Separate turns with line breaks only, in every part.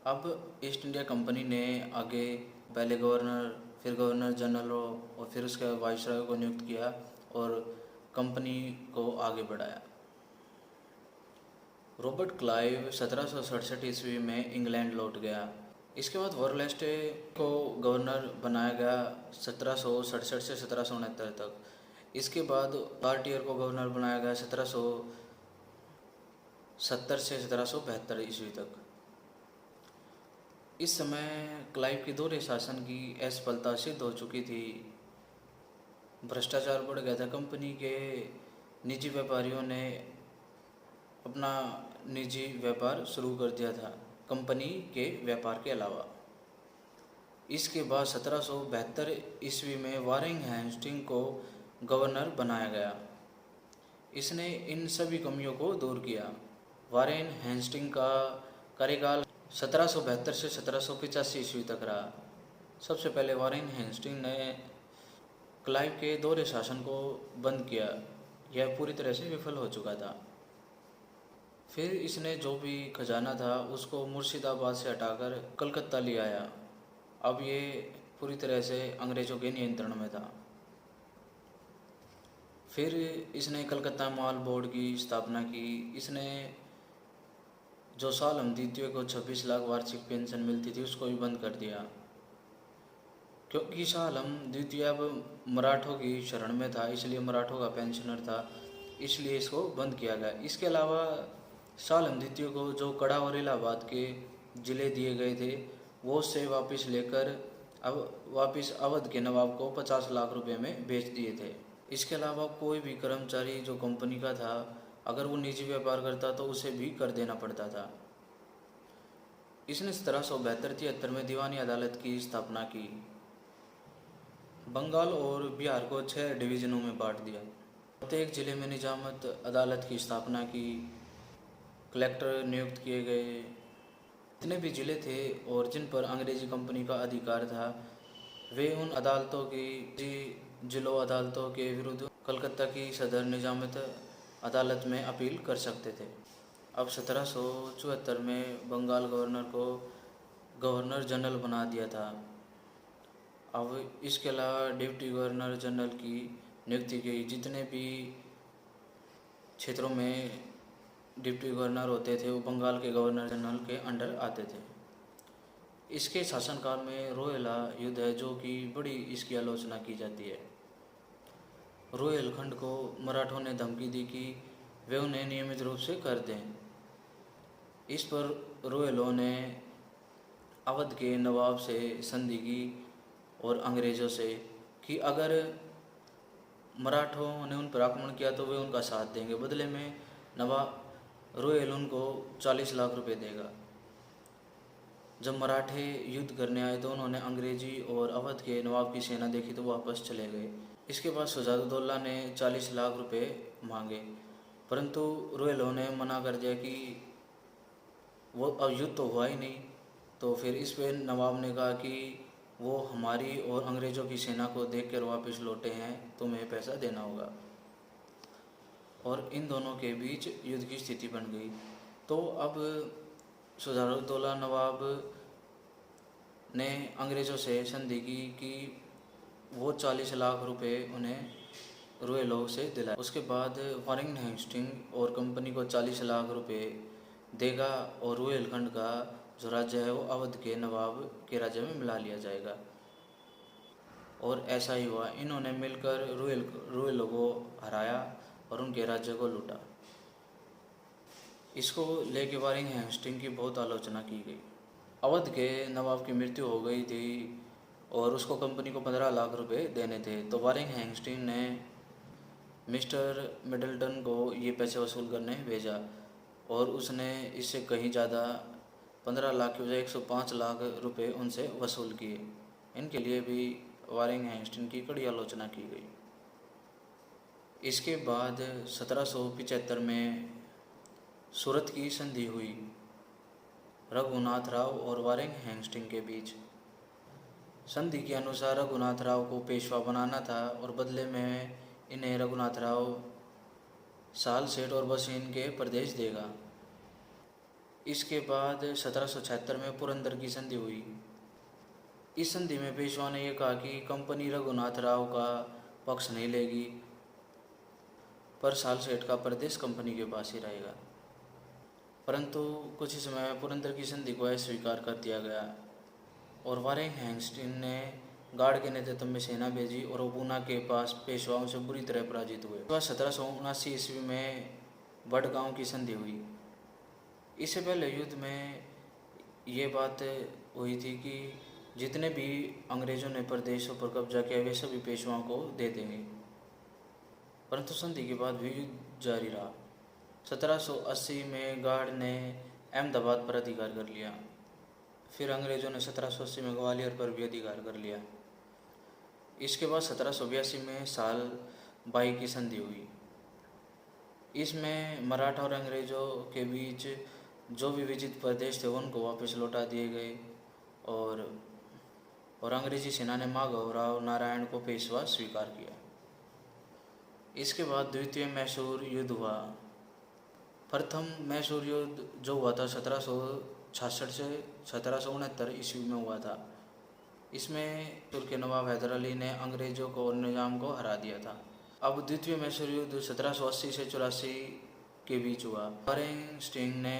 अब east India company ने आगे पहले गवर्नर, फिर गवर्नर जनरल और फिर उसके वाइसरॉय को नियुक्त किया और कंपनी को आगे बढ़ाया। रॉबर्ट क्लाइव 1767 ईस्वी में इंग्लैंड लौट गया। इसके बाद वॉरलेस्टे को गवर्नर बनाया गया 1767 से 1769 तक। इसके बाद कार्टियर को गवर्नर बनाया गया 1770 से 1772 ईस्वी तक। इस समय क्लाइव के दोहरे शासन की असफलता सिद्ध हो चुकी थी। भ्रष्टाचार बढ़ गया था। कंपनी के निजी व्यापारियों ने अपना निजी व्यापार शुरू कर दिया था कंपनी के व्यापार के अलावा। इसके बाद 1772 ईस्वी में वारेन हेस्टिंग को गवर्नर बनाया गया। इसने इन सभी कमियों को दूर किया। वारेन हेस्टिंग का कार्यकाल 1772 से 1785 ईस्वी तक रहा। सबसे पहले वारेन हेस्टिंग ने क्लाइव के दोहरे शासन को बंद किया। यह पूरी तरह से विफल हो चुका था। फिर इसने जो भी खजाना था उसको मुर्शिदाबाद से हटाकर कलकत्ता ले आया। अब ये पूरी तरह से अंग्रेज़ों के नियंत्रण में था। फिर इसने कलकत्ता माल बोर्ड की स्थापना की। इसने जो सालम द्वितीय को 26 लाख वार्षिक पेंशन मिलती थी उसको भी बंद कर दिया, क्योंकि सालम द्वितीय अब मराठों की शरण में था, इसलिए मराठों का पेंशनर था, इसलिए इसको बंद किया गया। इसके अलावा सालम द्वितीय को जो कड़ा और इलाहाबाद के ज़िले दिए गए थे वो से वापस लेकर अब वापस अवध के नवाब को 50 लाख रुपए में बेच दिए थे। इसके अलावा कोई भी कर्मचारी जो कंपनी का था अगर वो निजी व्यापार करता तो उसे भी कर देना पड़ता था। इसने 1772-73 में दीवानी अदालत की स्थापना की। बंगाल और बिहार को 6 डिवीज़नों में बांट दिया। प्रत्येक जिले में निजामत अदालत की स्थापना की। कलेक्टर नियुक्त किए गए। जितने भी ज़िले थे और जिन पर अंग्रेज़ी कंपनी का अधिकार था वे उन अदालतों की जिलों अदालतों के विरुद्ध कलकत्ता की सदर निजामत अदालत में अपील कर सकते थे। अब 1774 में बंगाल गवर्नर को गवर्नर जनरल बना दिया था। अब इसके अलावा डिप्टी गवर्नर जनरल की नियुक्ति की। जितने भी क्षेत्रों में डिप्टी गवर्नर होते थे वो बंगाल के गवर्नर जनरल के अंडर आते थे। इसके शासनकाल में रोहिला युद्ध है जो कि बड़ी इसकी आलोचना की जाती है। रोहिलखंड को मराठों ने धमकी दी कि वे उन्हें नियमित रूप से कर दें। इस पर रोहिलों ने अवध के नवाब से संधि की और अंग्रेज़ों से कि अगर मराठों ने उन पर आक्रमण किया तो वे उनका साथ देंगे, बदले में नवाब रोहिल उनको 40 लाख रुपए देगा। जब मराठे युद्ध करने आए तो उन्होंने अंग्रेजी और अवध के नवाब की सेना देखी तो वापस चले गए। इसके बाद शुजाउद्दौला ने 40 लाख रुपए मांगे, परंतु रोहिलों ने मना कर दिया कि वो अब युद्ध तो हुआ ही नहीं। तो फिर इस पे नवाब ने कहा कि वो हमारी और अंग्रेज़ों की सेना को देखकर वापस लौटे हैं, तुम्हें पैसा देना होगा। और इन दोनों के बीच युद्ध की स्थिति बन गई। तो अब शुजाउद्दौला नवाब ने अंग्रेज़ों से संधि की कि वो 40 लाख रुपए उन्हें रोहिलों से दिलाए। उसके बाद वारेन हेस्टिंग और कंपनी को 40 लाख रुपए देगा और रोहिलखंड का जो राज्य है वो अवध के नवाब के राज्य में मिला लिया जाएगा। और ऐसा ही हुआ। इन्होंने मिलकर रोहिलों को हराया और उनके राज्य को लूटा। इसको लेके वारेन हेस्टिंग की बहुत आलोचना की गई। अवध के नवाब की मृत्यु हो गई थी और उसको कंपनी को 15 लाख रुपए देने थे। तो वारेन हेस्टिंग ने मिस्टर मिडल्टन को ये पैसे वसूल करने भेजा और उसने इससे कहीं ज़्यादा 15 लाख की बजाय 105 लाख रुपए उनसे वसूल किए। इनके लिए भी वारेन हेस्टिंग की कड़ी आलोचना की गई। इसके बाद 1775 में सूरत की संधि हुई रघुनाथ राव और वारेन हेस्टिंग के बीच। संधि के अनुसार रघुनाथ राव को पेशवा बनाना था और बदले में इन्हें रघुनाथ राव साल सेठ और बसीन के प्रदेश देगा। इसके बाद 1776 में पुरंदर की संधि हुई। इस संधि में पेशवा ने यह कहा कि कंपनी रघुनाथ राव का पक्ष नहीं लेगी, पर सालसेट का प्रदेश कंपनी के पास ही रहेगा। परंतु कुछ ही समय में पुरंदर की संधि को अस्वीकार कर दिया गया और वारेन हेस्टिंग्स ने गार्ड के नेतृत्व में सेना भेजी और वो पूना के पास पेशवाओं से बुरी तरह पराजित हुए। 1779 ईस्वी में बड़गांव की संधि हुई। इससे पहले युद्ध में ये बात हुई थी कि जितने भी अंग्रेज़ों ने प्रदेशों पर कब्जा किया वे सभी पेशवाओं को दे देंगे, परंतु संधि के बाद भी युद्ध जारी रहा। 1780 में गार्ड ने अहमदाबाद पर अधिकार कर लिया। फिर अंग्रेज़ों ने 1780 में ग्वालियर पर भी अधिकार कर लिया। इसके बाद 1782 में साल बाई की संधि हुई। इसमें मराठा और अंग्रेज़ों के बीच जो भी विजित प्रदेश थे उनको वापस लौटा दिए गए और अंग्रेजी सेना ने माधवराव नारायण को पेशवा स्वीकार किया। इसके बाद द्वितीय मैसूर युद्ध हुआ। प्रथम मैसूर युद्ध जो हुआ था 1766 से 1769 ईस्वी में हुआ था। इसमें तुर्क के नवाब हैदर अली ने अंग्रेज़ों को और निज़ाम को हरा दिया था। अब द्वितीय मैसूर युद्ध 1780 से 84 के बीच हुआ। वारेन हेस्टिंग्स ने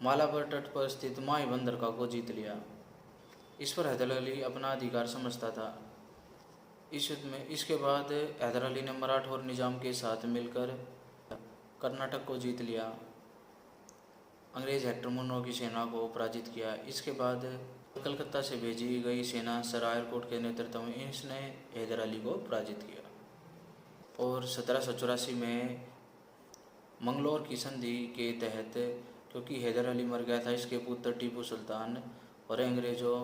मालाबार तट पर स्थित माई बंदरगाह को जीत लिया। इस पर हैदर अली अपना अधिकार समझता था। इस युद्ध में इसके बाद हैदर अली ने मराठा और निज़ाम के साथ मिलकर कर्नाटक को जीत लिया। अंग्रेज हेक्टर मुन्नो की सेना को पराजित किया। इसके बाद कलकत्ता से भेजी गई सेना सर एयरपोर्ट के नेतृत्व में इसने हैदर अली को पराजित किया और 1784 में मंगलौर की संधि के तहत, क्योंकि हैदर अली मर गया था, इसके पुत्र टीपू सुल्तान और अंग्रेज़ों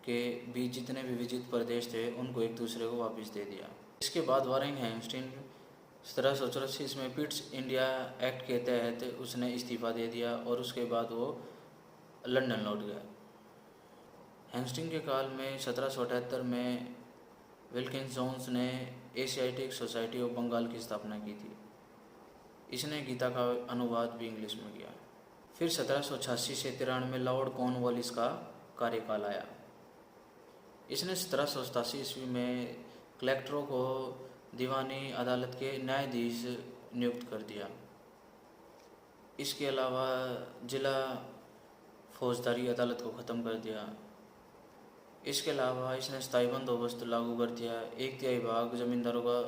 के बीच जितने भी विजित प्रदेश थे उनको एक दूसरे को वापस दे दिया। इसके बाद वारेन हेस्टिंग्स 1784 में पिट्स इंडिया एक्ट के तहत उसने इस्तीफा दे दिया और उसके बाद वो लंदन लौट गया। हेस्टिंग्स के काल में 1778 में विल्किंस जोन्स ने एशियाटिक सोसाइटी ऑफ बंगाल की स्थापना की थी। इसने गीता का अनुवाद भी इंग्लिश में किया। फिर 1786 से 93 में लॉर्ड कॉर्नवालिस का कार्यकाल आया। इसने 1787 ईस्वी में कलेक्टरों को दीवानी अदालत के न्यायाधीश नियुक्त कर दिया। इसके अलावा जिला फौजदारी अदालत को ख़त्म कर दिया। इसके अलावा इसने स्थायी बंदोबस्त लागू कर दिया। 1/3 भाग जमींदारों का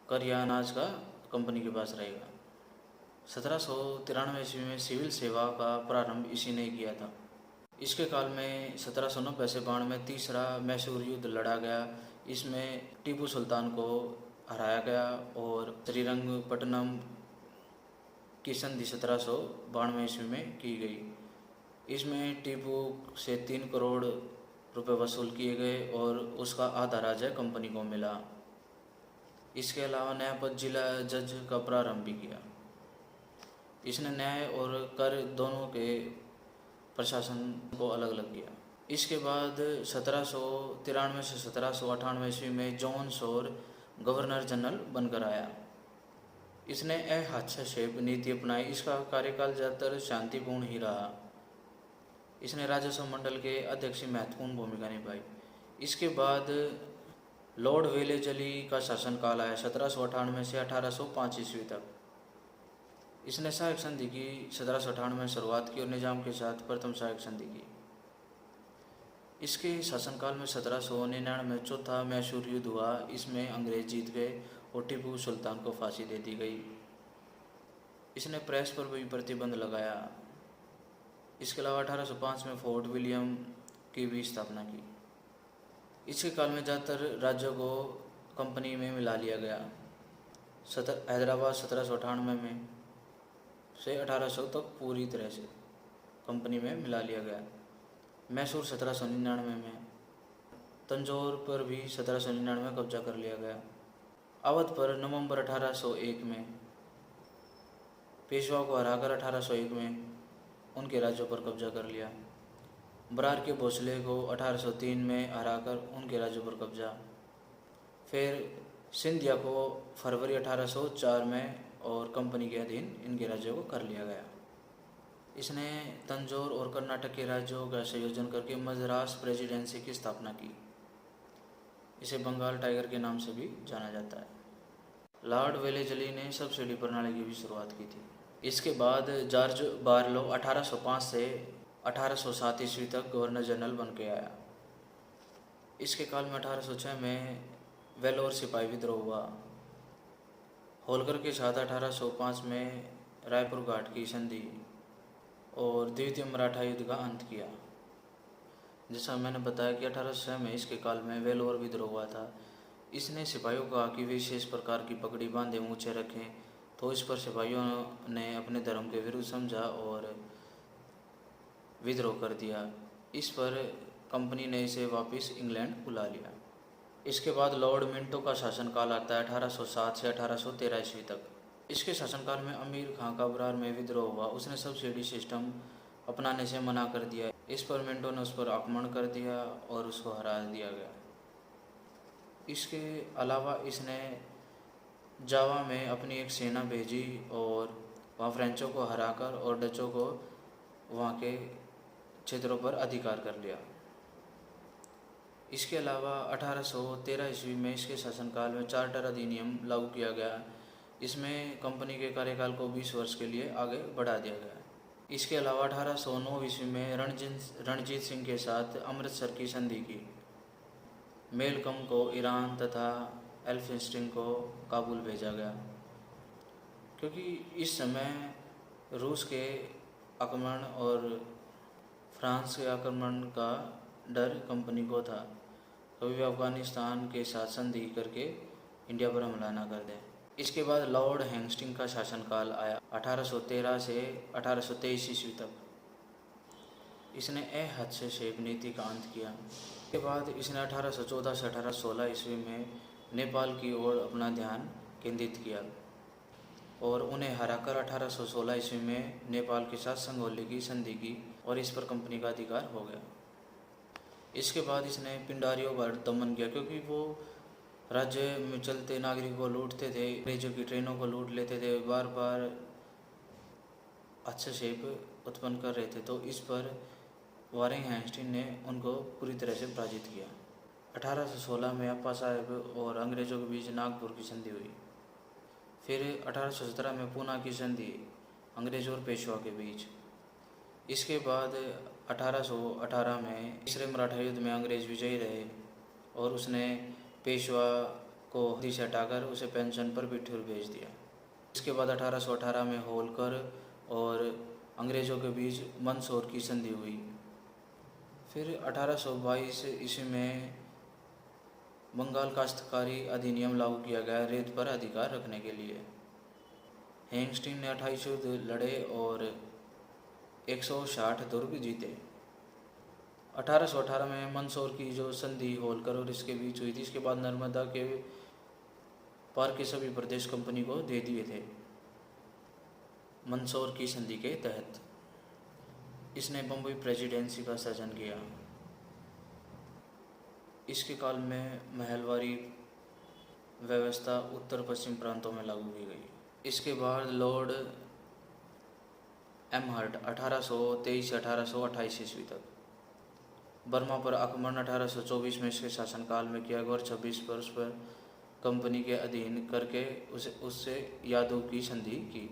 कर या अनाज का कंपनी के पास रहेगा। 1793 ईस्वी में सिविल सेवा का प्रारंभ इसी ने किया था। इसके काल में 1790 से 92 में तीसरा मैसूर युद्ध लड़ा गया। इसमें टीपू सुल्तान को हराया गया और श्रीरंगपट्टनम की संधि 1792 ईस्वी में की गई। इसमें टीपू से 3 करोड़ रुपए वसूल किए गए और उसका आधा राज्य कंपनी को मिला। इसके अलावा न्यायपद जिला जज का प्रारंभ भी किया। इसने न्याय और कर दोनों के प्रशासन को अलग अलग किया। इसके बाद 1793 से 1798 ईस्वी में जॉन शोर गवर्नर जनरल बनकर आया। इसने हस्तक्षेप नीति अपनाई। इसका कार्यकाल ज़्यादातर शांतिपूर्ण ही रहा। इसने राजस्व मंडल के अध्यक्ष की महत्वपूर्ण भूमिका निभाई। इसके बाद लॉर्ड वेलेस्ली का शासनकाल आया 1798 से 1805 ईस्वी तक। इसने सहायक संधि की 1798 में शुरुआत की और निज़ाम के साथ प्रथम सहायक संधि की। इसके शासनकाल में 1799 में चौथा मैसूर युद्ध हुआ। इसमें अंग्रेज जीत गए और टीपू सुल्तान को फांसी दे दी गई। इसने प्रेस पर भी प्रतिबंध लगाया। इसके अलावा 1805 में फोर्ट विलियम की भी स्थापना की। इसके काल में ज़्यादातर राज्यों को कंपनी में मिला लिया गया। हैदराबाद 1798 में से 1800 तक पूरी तरह से कंपनी में मिला लिया गया। मैसूर 1799 में, तंजौर पर भी 1799 में कब्जा कर लिया गया। अवध पर नवंबर 1801 में, पेशवा को हराकर 1801 में उनके राज्यों पर कब्जा कर लिया। बरार के भोसले को 1803 में हराकर उनके राज्यों पर कब्जा। फिर सिंधिया को फरवरी 1804 में और कंपनी के अधीन इनके राज्यों को कर लिया गया। इसने तंजौर और कर्नाटक के राज्यों का संयोजन करके मद्रास प्रेसिडेंसी की स्थापना की। इसे बंगाल टाइगर के नाम से भी जाना जाता है। लॉर्ड वेलेस्ली ने सब्सिडी प्रणाली की भी शुरुआत की थी। इसके बाद जॉर्ज बारलो 1805 से 1807 ईस्वी तक गवर्नर जनरल बन के आया। इसके काल में 1806 में वेलोर सिपाही विद्रोह हुआ। होलकर के साथ 1805 में रायपुर घाट की संधि और द्वितीय मराठा युद्ध का अंत किया। जैसा मैंने बताया कि 1806 में इसके काल में वेलोर विद्रोह हुआ था। इसने सिपाहियों को कहा कि वे विशेष प्रकार की पगड़ी बांधे मूछें रखें, तो इस पर सिपाहियों ने अपने धर्म के विरुद्ध समझा और विद्रोह कर दिया। इस पर कंपनी ने इसे वापस इंग्लैंड बुला लिया। इसके बाद लॉर्ड मिंटो का शासनकाल आता है 1807 से 1813 ईस्वी तक। इसके शासनकाल में अमीर खां का बरार में विद्रोह हुआ। उसने सब्सिडी सिस्टम अपनाने से मना कर दिया। इस पर मिंटो ने उस पर आक्रमण कर दिया और उसको हरा दिया गया। इसके अलावा इसने जावा में अपनी एक सेना भेजी और वहाँ फ्रेंचों को हराकर और डचों को वहाँ के क्षेत्रों पर अधिकार कर लिया। इसके अलावा 1813 ईस्वी में इसके शासनकाल में चार्टर अधिनियम लागू किया गया। इसमें कंपनी के कार्यकाल को 20 वर्ष के लिए आगे बढ़ा दिया गया। इसके अलावा 1809 ईस्वी में रणजीत सिंह के साथ अमृतसर की संधि की। मेलकम को ईरान तथा एल्फिंस्टीन को काबुल भेजा गया, क्योंकि इस समय रूस के आक्रमण और फ्रांस के आक्रमण का डर कंपनी को था। कभी भी अफगानिस्तान के साथ संधि करके इंडिया पर हमला न कर दें। इसके बाद लॉर्ड हेस्टिंग का शासनकाल आया 1813 से 1823 ईस्वी तक। इसने हस्तक्षेप नीति का अंत किया। इसके बाद इसने 1814 से 1816 ईस्वी में नेपाल की ओर अपना ध्यान केंद्रित किया और उन्हें हराकर 1816 ईस्वी में नेपाल के साथ संगोली की संधि की और इस पर कंपनी का अधिकार हो गया। इसके बाद इसने पिंडारियों पर दमन किया, क्योंकि वो राज्य में चलते नागरिकों को लूटते थे, अंग्रेजों की ट्रेनों को लूट लेते थे, बार बार हस्तक्षेप उत्पन्न कर रहे थे। तो इस पर वारेन हेस्टिंग ने उनको पूरी तरह से पराजित किया। 1816 में अप्पा साहब और अंग्रेज़ों के बीच नागपुर की संधि हुई। फिर 1817 में पूना की संधि अंग्रेज़ों और पेशवा के बीच। इसके बाद 1818 में तीसरे मराठा युद्ध में अंग्रेज़ विजयी रहे और उसने पेशवा को हदी से हटाकर उसे पेंशन पर बिठूर भेज दिया। इसके बाद 1818 में होलकर और अंग्रेज़ों के बीच मंदसौर की संधि हुई। फिर 1822 ईस्वी में बंगाल काश्तकारी अधिनियम लागू किया गया रेत पर अधिकार रखने के लिए। हेस्टिंग ने 28 युद्ध लड़े और 160 दुर्ग जीते। 1818 में मंदसौर की जो संधि होलकर और इसके बीच हुई थी, इसके बाद नर्मदा के पार के सभी प्रदेश कंपनी को दे दिए थे। मंदसौर की संधि के तहत इसने बम्बई प्रेसिडेंसी का सृजन किया। इसके काल में महलवारी व्यवस्था उत्तर पश्चिम प्रांतों में लागू की गई। इसके बाद लॉर्ड एमहर्ट 1823 से 1828 ईस्वी तक। बर्मा पर आक्रमण 1824 में इसके शासनकाल में किया गया और 26 वर्ष पर कंपनी के अधीन करके उससे यादव की संधि की।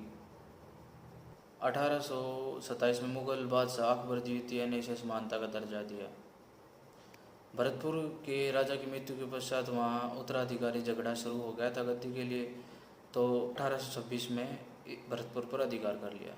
1827 में मुगल बादशाह अकबर द्वितीय ने इसे समानता का दर्जा दिया। भरतपुर के राजा की मृत्यु के पश्चात वहाँ उत्तराधिकारी झगड़ा शुरू हो गया था गद्दी के लिए, तो 1826 में भरतपुर पर अधिकार कर लिया।